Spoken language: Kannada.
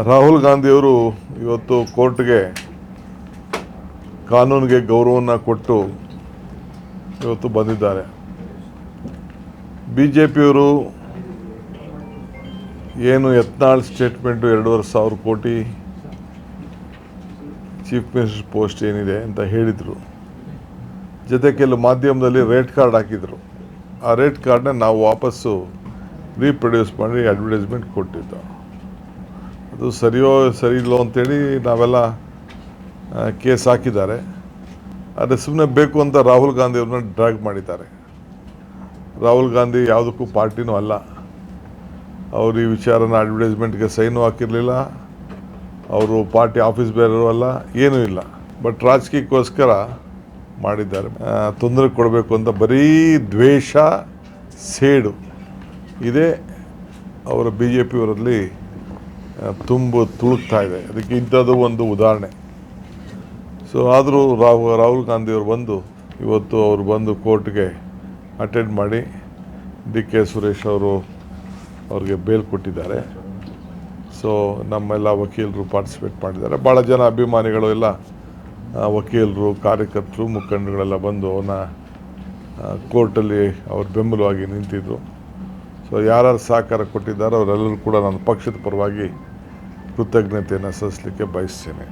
ರಾಹುಲ್ ಗಾಂಧಿಯವರು ಇವತ್ತು ಕೋರ್ಟ್ಗೆ ಕಾನೂನಿಗೆ ಗೌರವವನ್ನು ಕೊಟ್ಟು ಇವತ್ತು ಬಂದಿದ್ದಾರೆ. BJPಯವರು ಏನು ಯತ್ನಾಳ್ ಸ್ಟೇಟ್ಮೆಂಟು 2,500 ಕೋಟಿ ಚೀಫ್ ಮಿನಿಸ್ಟರ್ ಪೋಸ್ಟ್ ಏನಿದೆ ಅಂತ ಹೇಳಿದರು. ಜೊತೆ ಕೆಲವು ಮಾಧ್ಯಮದಲ್ಲಿ ರೇಟ್ ಕಾರ್ಡ್ ಹಾಕಿದರು. ಆ ರೇಟ್ ಕಾರ್ಡ್ನ ನಾವು ವಾಪಸ್ಸು ರೀಪ್ರೊಡ್ಯೂಸ್ ಮಾಡಿ ಅಡ್ವರ್ಟೈಸ್ಮೆಂಟ್ ಕೊಟ್ಟಿದ್ದು. ಅದು ಸರಿಯೋ ಸರಿ ಇಲ್ಲೋ ಅಂತೇಳಿ ನಾವೆಲ್ಲ ಕೇಸ್ ಹಾಕಿದ್ದಾರೆ. ಆದರೆ ಸುಮ್ಮನೆ ಬೇಕು ಅಂತ ರಾಹುಲ್ ಗಾಂಧಿಯವ್ರನ್ನ ಡ್ರ್ಯಾಗ್ ಮಾಡಿದ್ದಾರೆ. ರಾಹುಲ್ ಗಾಂಧಿ ಯಾವುದಕ್ಕೂ ಪಾರ್ಟಿನೂ ಅಲ್ಲ. ಅವರು ಈ ವಿಚಾರನ ಅಡ್ವರ್ಟೈಸ್ಮೆಂಟ್ಗೆ ಸೈನು ಹಾಕಿರಲಿಲ್ಲ. ಅವರು ಪಾರ್ಟಿ ಆಫೀಸ್ ಬೇರೆಯೂ ಅಲ್ಲ, ಏನೂ ಇಲ್ಲ. ಬಟ್ ರಾಜಕೀಯಕ್ಕೋಸ್ಕರ ಮಾಡಿದ್ದಾರೆ. ತೊಂದರೆ ಕೊಡಬೇಕು ಅಂತ ಬರೀ ದ್ವೇಷ, ಸೇಡು ಇದೇ ಅವರ BJPಯವರಲ್ಲಿ ತುಳುಕ್ತಾ ಇದೆ. ಅದಕ್ಕೆ ಇಂಥದ್ದು ಒಂದು ಉದಾಹರಣೆ. ಸೊ ಆದರೂ ರಾಹುಲ್ ಗಾಂಧಿಯವರು ಇವತ್ತು ಅವರು ಬಂದು ಕೋರ್ಟ್ಗೆ ಅಟೆಂಡ್ ಮಾಡಿ DK ಸುರೇಶ್ ಅವ್ರಿಗೆ ಬೇಲ್ ಕೊಟ್ಟಿದ್ದಾರೆ. ಸೊ ನಮ್ಮೆಲ್ಲ ವಕೀಲರು ಪಾರ್ಟಿಸಿಪೇಟ್ ಮಾಡಿದ್ದಾರೆ. ಭಾಳ ಜನ ಅಭಿಮಾನಿಗಳು ಎಲ್ಲ ವಕೀಲರು, ಕಾರ್ಯಕರ್ತರು, ಮುಖಂಡರುಗಳೆಲ್ಲ ಬಂದು ಅವನ್ನ ಕೋರ್ಟಲ್ಲಿ ಅವ್ರ ಬೆಂಬಲವಾಗಿ ನಿಂತಿದ್ದರು. ಸೊ ಯಾರ್ಯಾರು ಸಹಕಾರ ಕೊಟ್ಟಿದ್ದಾರೋ ಅವರೆಲ್ಲರೂ ಕೂಡ ನನ್ನ ಪಕ್ಷದ ಪರವಾಗಿ ಕೃತಜ್ಞತೆಯನ್ನು ಸಲ್ಲಿಸಲಿಕ್ಕೆ ಬಯಸ್ತೇನೆ.